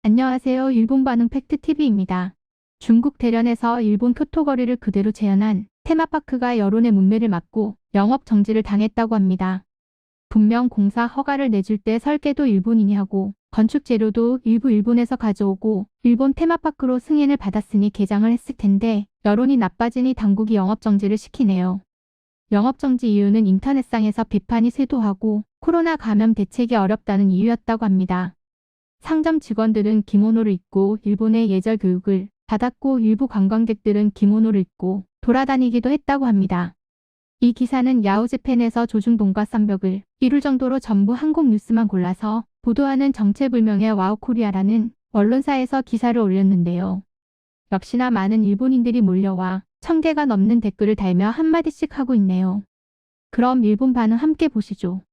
안녕하세요. 일본 반응 팩트TV입니다. 중국 대련에서 일본 교토 거리를 그대로 재현한 테마파크가 여론의 문매를 맞고 영업 정지를 당했다고 합니다. 분명 공사 허가를 내줄 때 설계도 일본인이 하고 건축 재료도 일부 일본에서 가져오고 일본 테마파크로 승인을 받았으니 개장을 했을 텐데 여론이 나빠지니 당국이 영업 정지를 시키네요. 영업 정지 이유는 인터넷상에서 비판이 쇄도하고 코로나 감염 대책이 어렵다는 이유였다고 합니다. 상점 직원들은 기모노를 입고 일본의 예절 교육을 받았고 일부 관광객들은 기모노를 입고 돌아다니기도 했다고 합니다. 이 기사는 야후재팬에서 조중동과 쌈벽을 이룰 정도로 전부 한국 뉴스만 골라서 보도하는 정체불명의 와우코리아라는 언론사에서 기사를 올렸는데요. 역시나 많은 일본인들이 몰려와 1000개가 넘는 댓글을 달며 한마디씩 하고 있네요. 그럼 일본 반응 함께 보시죠.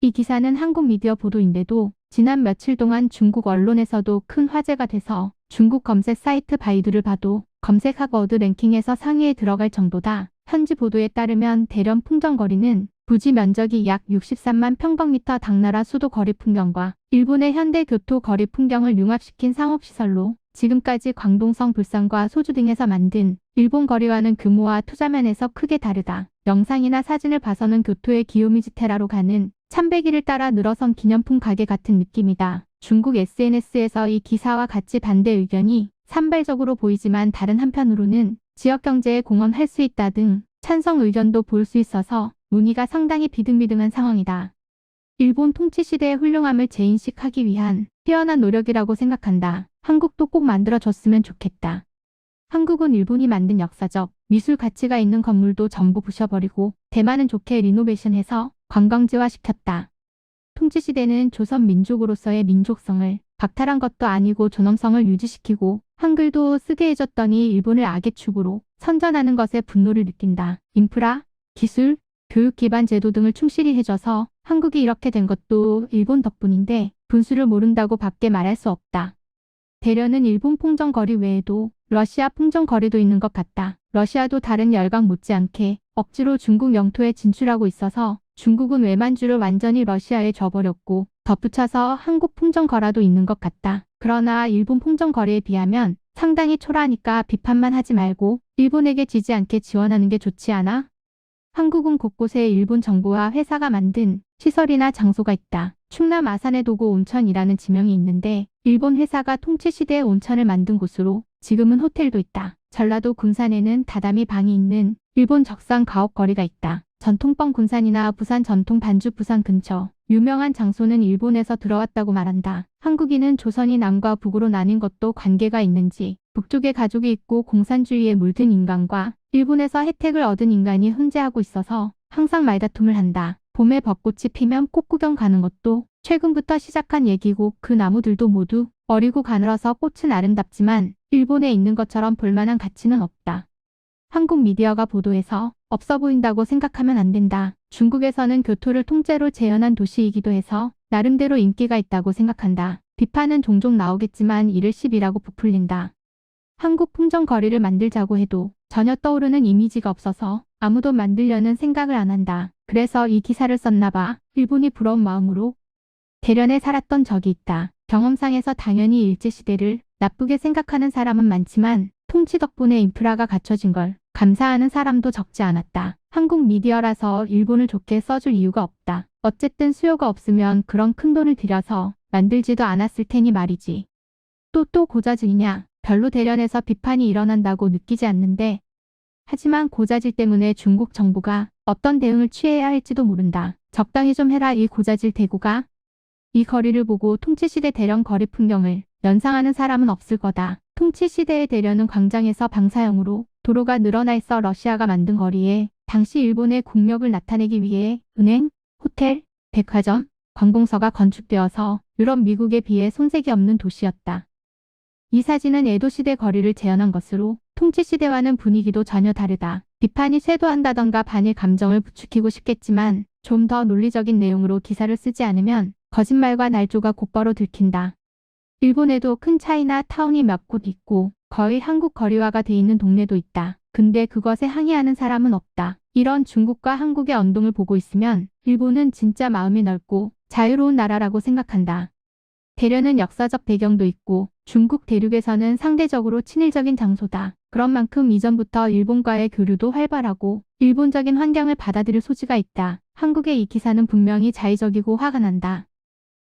이 기사는 한국 미디어 보도인데도 지난 며칠 동안 중국 언론에서도 큰 화제가 돼서 중국 검색 사이트 바이두를 봐도 검색학 워드 랭킹에서 상위에 들어갈 정도다. 현지 보도에 따르면 대련 풍정거리는 부지 면적이 약 63만 평방미터 당나라 수도 거리 풍경과 일본의 현대 교토 거리 풍경을 융합시킨 상업시설로 지금까지 광동성 불산과 소주 등에서 만든 일본 거리와는 규모와 투자면에서 크게 다르다. 영상이나 사진을 봐서는 교토의 기요미즈테라로 가는 참배기를 따라 늘어선 기념품 가게 같은 느낌이다. 중국 SNS에서 이 기사와 같이 반대 의견이 산발적으로 보이지만 다른 한편으로는 지역경제에 공헌할 수 있다 등 찬성 의견도 볼 수 있어서 논의가 상당히 비등비등한 상황이다. 일본 통치시대의 훌륭함을 재인식하기 위한 뛰어난 노력이라고 생각한다. 한국도 꼭 만들어줬으면 좋겠다. 한국은 일본이 만든 역사적, 미술 가치가 있는 건물도 전부 부셔버리고 대만은 좋게 리노베이션해서 관광지화시켰다. 통치시대는 조선 민족으로서의 민족성을 박탈한 것도 아니고 존엄성을 유지시키고 한글도 쓰게 해줬더니 일본을 악의 축으로 선전하는 것에 분노를 느낀다. 인프라, 기술, 교육 기반 제도 등을 충실히 해줘서 한국이 이렇게 된 것도 일본 덕분인데 분수를 모른다고 밖에 말할 수 없다. 대련은 일본 풍정거리 외에도 러시아 풍정거리도 있는 것 같다. 러시아도 다른 열강 못지않게 억지로 중국 영토에 진출하고 있어서 중국은 외만주를 완전히 러시아에 줘버렸고 덧붙여서 한국 풍정거라도 있는 것 같다. 그러나 일본 풍정거리에 비하면 상당히 초라하니까 비판만 하지 말고 일본에게 지지 않게 지원하는 게 좋지 않아? 한국은 곳곳에 일본 정부와 회사가 만든 시설이나 장소가 있다. 충남 아산에 도고 온천이라는 지명이 있는데 일본 회사가 통치시대에 온천을 만든 곳으로 지금은 호텔도 있다. 전라도 군산에는 다다미 방이 있는 일본 적산 가옥거리가 있다. 전통뻥 군산이나 부산 전통 반주 부산 근처 유명한 장소는 일본에서 들어왔다고 말한다. 한국인은 조선이 남과 북으로 나뉜 것도 관계가 있는지 북쪽에 가족이 있고 공산주의에 물든 인간과 일본에서 혜택을 얻은 인간이 혼재하고 있어서 항상 말다툼을 한다. 봄에 벚꽃이 피면 꽃 구경 가는 것도 최근부터 시작한 얘기고 그 나무들도 모두 어리고 가늘어서 꽃은 아름답지만 일본에 있는 것처럼 볼만한 가치는 없다. 한국 미디어가 보도해서 없어 보인다고 생각하면 안 된다. 중국에서는 교토를 통째로 재현한 도시이기도 해서 나름대로 인기가 있다고 생각한다. 비판은 종종 나오겠지만 이를 시비라고 부풀린다. 한국 풍정거리를 만들자고 해도 전혀 떠오르는 이미지가 없어서 아무도 만들려는 생각을 안 한다. 그래서 이 기사를 썼나 봐. 일본이 부러운 마음으로. 대련에 살았던 적이 있다. 경험상에서 당연히 일제시대를 나쁘게 생각하는 사람은 많지만 통치 덕분에 인프라가 갖춰진 걸 감사하는 사람도 적지 않았다. 한국 미디어라서 일본을 좋게 써줄 이유가 없다. 어쨌든 수요가 없으면 그런 큰돈을 들여서 만들지도 않았을 테니 말이지. 또 고자질이냐? 별로 대련에서 비판이 일어난다고 느끼지 않는데 하지만 고자질 때문에 중국 정부가 어떤 대응을 취해야 할지도 모른다. 적당히 좀 해라 이 고자질 대구가. 이 거리를 보고 통치시대 대련 거리 풍경을 연상하는 사람은 없을 거다. 통치시대의 대련은 광장에서 방사형으로 도로가 늘어나 있어 러시아가 만든 거리에 당시 일본의 국력을 나타내기 위해 은행, 호텔, 백화점, 관공서가 건축되어서 유럽, 미국에 비해 손색이 없는 도시였다. 이 사진은 에도시대 거리를 재현한 것으로 통치시대와는 분위기도 전혀 다르다. 비판이 쇄도한다던가 반일 감정을 부추기고 싶겠지만 좀 더 논리적인 내용으로 기사를 쓰지 않으면 거짓말과 날조가 곧바로 들킨다. 일본에도 큰 차이나 타운이 몇 곳 있고 거의 한국 거리화가 돼 있는 동네도 있다. 근데 그것에 항의하는 사람은 없다. 이런 중국과 한국의 언동을 보고 있으면 일본은 진짜 마음이 넓고 자유로운 나라라고 생각한다. 대련은 역사적 배경도 있고 중국 대륙에서는 상대적으로 친일적인 장소다. 그런 만큼 이전부터 일본과의 교류도 활발하고 일본적인 환경을 받아들일 소지가 있다. 한국의 이 기사는 분명히 자의적이고 화가 난다.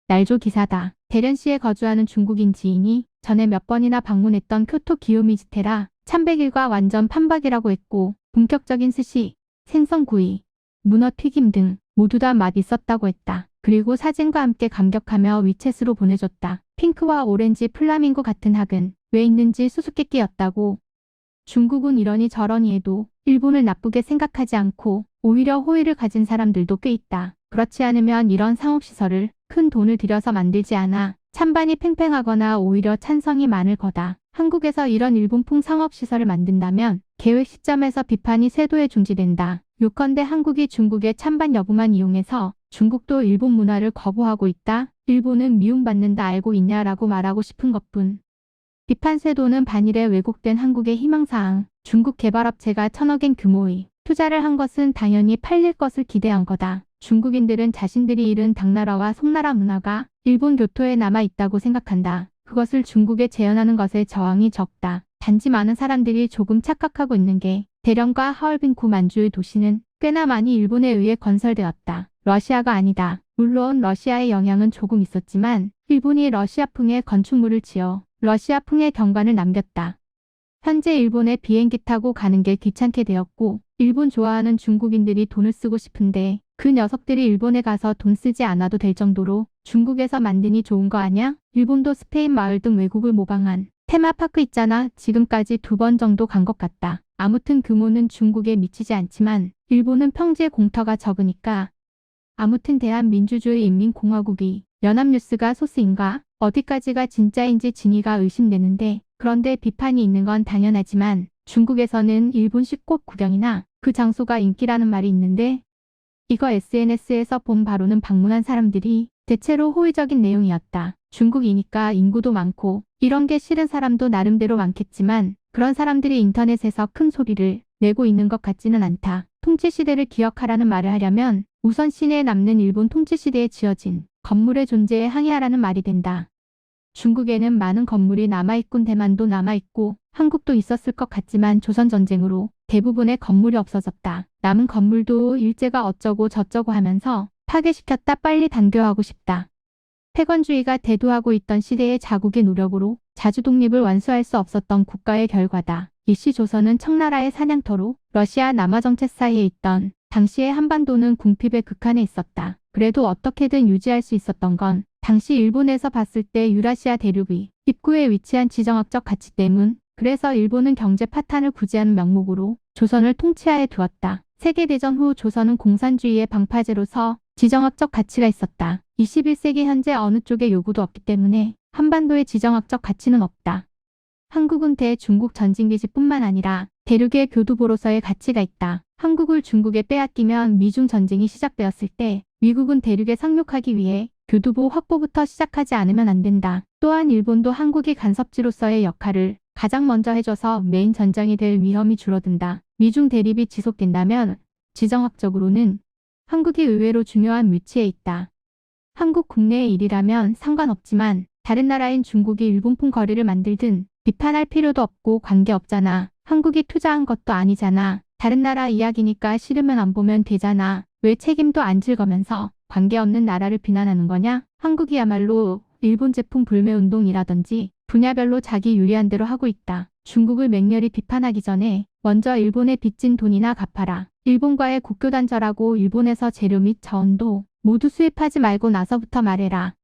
날조 기사다. 대련시에 거주하는 중국인 지인이 전에 몇 번이나 방문했던 교토 기요미즈테라 참배길과 완전 판박이라고 했고 본격적인 스시, 생선구이, 문어 튀김 등 모두 다 맛 있었다고 했다. 그리고 사진과 함께 감격하며 위챗으로 보내줬다. 핑크와 오렌지 플라밍고 같은 학은 왜 있는지 수수께끼였다고. 중국은 이러니 저러니 해도 일본을 나쁘게 생각하지 않고 오히려 호의를 가진 사람들도 꽤 있다. 그렇지 않으면 이런 상업시설을 큰 돈을 들여서 만들지 않아. 찬반이 팽팽하거나 오히려 찬성이 많을 거다. 한국에서 이런 일본풍 상업시설을 만든다면 계획 시점에서 비판이 쇄도에 중지된다. 요컨대 한국이 중국의 찬반 여부만 이용해서 중국도 일본 문화를 거부하고 있다. 일본은 미움받는다 알고 있냐라고 말하고 싶은 것뿐. 비판 쇄도는 반일에 왜곡된 한국의 희망사항. 중국 개발업체가 1,000억엔 규모의 투자를 한 것은 당연히 팔릴 것을 기대한 거다. 중국인들은 자신들이 잃은 당나라와 송나라 문화가 일본 교토에 남아있다고 생각한다. 그것을 중국에 재현하는 것에 저항이 적다. 단지 많은 사람들이 조금 착각하고 있는 게 대련과 하얼빈구 만주의 도시는 꽤나 많이 일본에 의해 건설되었다. 러시아가 아니다. 물론 러시아의 영향은 조금 있었지만 일본이 러시아풍의 건축물을 지어 러시아풍의 경관을 남겼다. 현재 일본에 비행기 타고 가는 게 귀찮게 되었고 일본 좋아하는 중국인들이 돈을 쓰고 싶은데 그 녀석들이 일본에 가서 돈 쓰지 않아도 될 정도로 중국에서 만드니 좋은 거 아냐? 일본도 스페인 마을 등 외국을 모방한 테마파크 있잖아. 지금까지 2번 정도 간 것 같다. 아무튼 규모는 중국에 미치지 않지만 일본은 평지의 공터가 적으니까. 아무튼 대한민주주의 인민공화국이 연합뉴스가 소스인가? 어디까지가 진짜인지 진위가 의심되는데 그런데 비판이 있는 건 당연하지만 중국에서는 일본식 꽃 구경이나 그 장소가 인기라는 말이 있는데 이거 SNS에서 본 바로는 방문한 사람들이 대체로 호의적인 내용이었다. 중국이니까 인구도 많고 이런 게 싫은 사람도 나름대로 많겠지만 그런 사람들이 인터넷에서 큰 소리를 내고 있는 것 같지는 않다. 통치시대를 기억하라는 말을 하려면 우선 시내에 남는 일본 통치시대에 지어진 건물의 존재에 항의하라는 말이 된다. 중국에는 많은 건물이 남아있군. 대만도 남아있고 한국도 있었을 것 같지만 조선전쟁으로 대부분의 건물이 없어졌다. 남은 건물도 일제가 어쩌고 저쩌고 하면서 파괴시켰다. 빨리 단교하고 싶다. 패권주의가 대두하고 있던 시대의 자국의 노력으로 자주 독립을 완수할 수 없었던 국가의 결과다. 일시 조선은 청나라의 사냥터로 러시아 남아정체 사이에 있던 당시의 한반도는 궁핍의 극한에 있었다. 그래도 어떻게든 유지할 수 있었던 건 당시 일본에서 봤을 때 유라시아 대륙의 입구에 위치한 지정학적 가치 때문. 그래서 일본은 경제 파탄을 구제하는 명목으로 조선을 통치하에 두었다. 세계대전 후 조선은 공산주의의 방파제로서 지정학적 가치가 있었다. 21세기 현재 어느 쪽의 요구도 없기 때문에 한반도의 지정학적 가치는 없다. 한국은 대중국 전진기지뿐만 아니라 대륙의 교두보로서의 가치가 있다. 한국을 중국에 빼앗기면 미중 전쟁이 시작되었을 때 미국은 대륙에 상륙하기 위해 교두보 확보부터 시작하지 않으면 안 된다. 또한 일본도 한국이 간섭지로서의 역할을 가장 먼저 해줘서 메인 전장이 될 위험이 줄어든다. 미중 대립이 지속된다면 지정학적으로는 한국이 의외로 중요한 위치에 있다. 한국 국내의 일이라면 상관없지만 다른 나라인 중국이 일본풍 거리를 만들든 비판할 필요도 없고 관계없잖아. 한국이 투자한 것도 아니잖아. 다른 나라 이야기니까 싫으면 안 보면 되잖아. 왜 책임도 안 즐거면서 관계없는 나라를 비난하는 거냐? 한국이야말로 일본 제품 불매운동이라든지 분야별로 자기 유리한 대로 하고 있다. 중국을 맹렬히 비판하기 전에 먼저 일본에 빚진 돈이나 갚아라. 일본과의 국교 단절하고 일본에서 재료 및 자원도 모두 수입하지 말고 나서부터 말해라.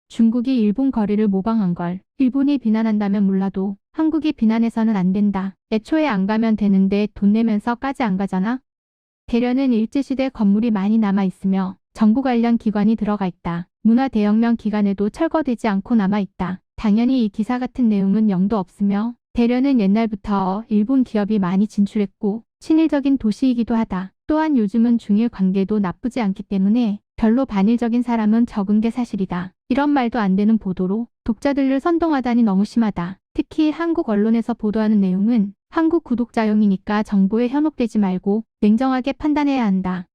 중국이 일본 거리를 모방한 걸 일본이 비난한다면 몰라도 한국이 비난해서는 안 된다. 애초에 안 가면 되는데 돈 내면서까지 안 가잖아. 대련은 일제시대 건물이 많이 남아있으며 정부 관련 기관이 들어가 있다. 문화대혁명 기간에도 철거되지 않고 남아있다. 당연히 이 기사 같은 내용은 영도 없으며 대련은 옛날부터 일본 기업이 많이 진출했고 친일적인 도시이기도 하다. 또한 요즘은 중일 관계도 나쁘지 않기 때문에 별로 반일적인 사람은 적은 게 사실이다. 이런 말도 안 되는 보도로 독자들을 선동하다니 너무 심하다. 특히 한국 언론에서 보도하는 내용은 한국 구독자용이니까 정보에 현혹되지 말고 냉정하게 판단해야 한다.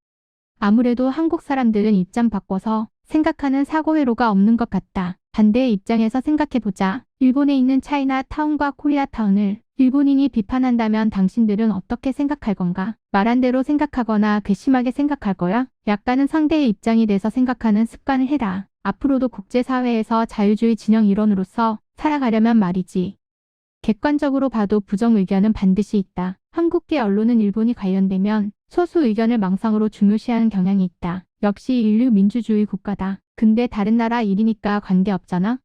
아무래도 한국 사람들은 입장 바꿔서 생각하는 사고 회로가 없는 것 같다. 반대의 입장에서 생각해보자. 일본에 있는 차이나타운과 코리아타운을 일본인이 비판한다면 당신들은 어떻게 생각할 건가? 말한 대로 생각하거나 괘씸하게 생각할 거야? 약간은 상대의 입장이 돼서 생각하는 습관을 해라. 앞으로도 국제사회에서 자유주의 진영 일원으로서 살아가려면 말이지. 객관적으로 봐도 부정 의견은 반드시 있다. 한국계 언론은 일본이 관련되면 소수 의견을 망상으로 중요시하는 경향이 있다. 역시 인류 민주주의 국가다. 근데 다른 나라 일이니까 관계없잖아?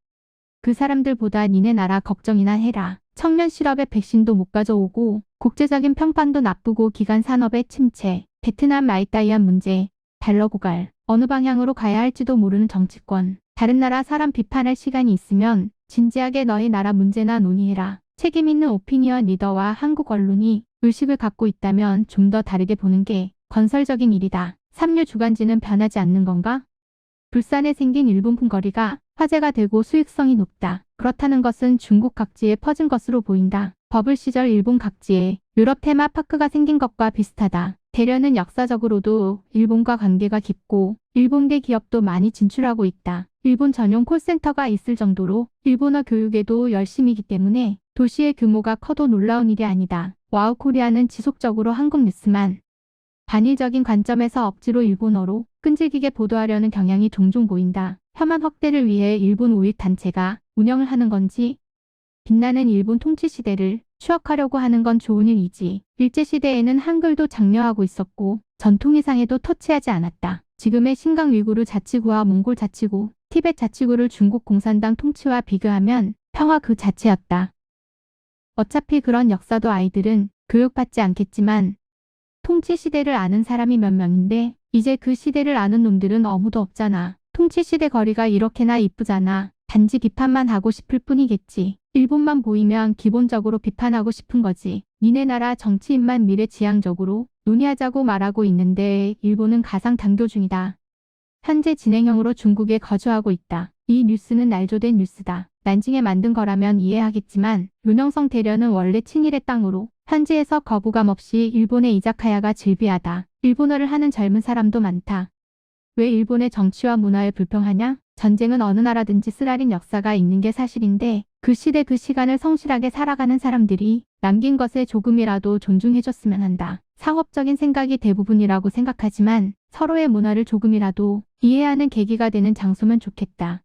그 사람들보다 니네 나라 걱정이나 해라. 청년 실업에 백신도 못 가져오고 국제적인 평판도 나쁘고 기간 산업의 침체, 베트남 마이따이안 문제, 달러 고갈, 어느 방향으로 가야 할지도 모르는 정치권. 다른 나라 사람 비판할 시간이 있으면 진지하게 너희 나라 문제나 논의해라. 책임 있는 오피니언 리더와 한국 언론이 의식을 갖고 있다면 좀 더 다르게 보는 게 건설적인 일이다. 삼류 주간지는 변하지 않는 건가? 불산에 생긴 일본품 거리가 화제가 되고 수익성이 높다. 그렇다는 것은 중국 각지에 퍼진 것으로 보인다. 버블 시절 일본 각지에 유럽 테마파크가 생긴 것과 비슷하다. 대련은 역사적으로도 일본과 관계가 깊고 일본계 기업도 많이 진출하고 있다. 일본 전용 콜센터가 있을 정도로 일본어 교육에도 열심이기 때문에 도시의 규모가 커도 놀라운 일이 아니다. 와우 코리아는 지속적으로 한국 뉴스만 반일적인 관점에서 억지로 일본어로 끈질기게 보도하려는 경향이 종종 보인다. 혐한 확대를 위해 일본 우익 단체가 운영을 하는 건지 빛나는 일본 통치 시대를 추억하려고 하는 건 좋은 일이지. 일제시대에는 한글도 장려하고 있었고 전통의상에도 터치하지 않았다. 지금의 신강 위구르 자치구와 몽골 자치구, 티벳 자치구를 중국 공산당 통치와 비교하면 평화 그 자체였다. 어차피 그런 역사도 아이들은 교육받지 않겠지만 통치 시대를 아는 사람이 몇 명인데 이제 그 시대를 아는 놈들은 아무도 없잖아. 통치 시대 거리가 이렇게나 이쁘잖아. 단지 비판만 하고 싶을 뿐이겠지. 일본만 보이면 기본적으로 비판하고 싶은 거지. 니네 나라 정치인만 미래지향적으로 논의하자고 말하고 있는데 일본은 가상 단교 중이다. 현재 진행형으로 중국에 거주하고 있다. 이 뉴스는 날조된 뉴스다. 난징에 만든 거라면 이해하겠지만 윤영성 대련은 원래 친일의 땅으로 현지에서 거부감 없이 일본의 이자카야가 즐비하다. 일본어를 하는 젊은 사람도 많다. 왜 일본의 정치와 문화에 불평하냐? 전쟁은 어느 나라든지 쓰라린 역사가 있는 게 사실인데 그 시대 그 시간을 성실하게 살아가는 사람들이 남긴 것에 조금이라도 존중해줬으면 한다. 상업적인 생각이 대부분이라고 생각하지만 서로의 문화를 조금이라도 이해하는 계기가 되는 장소면 좋겠다.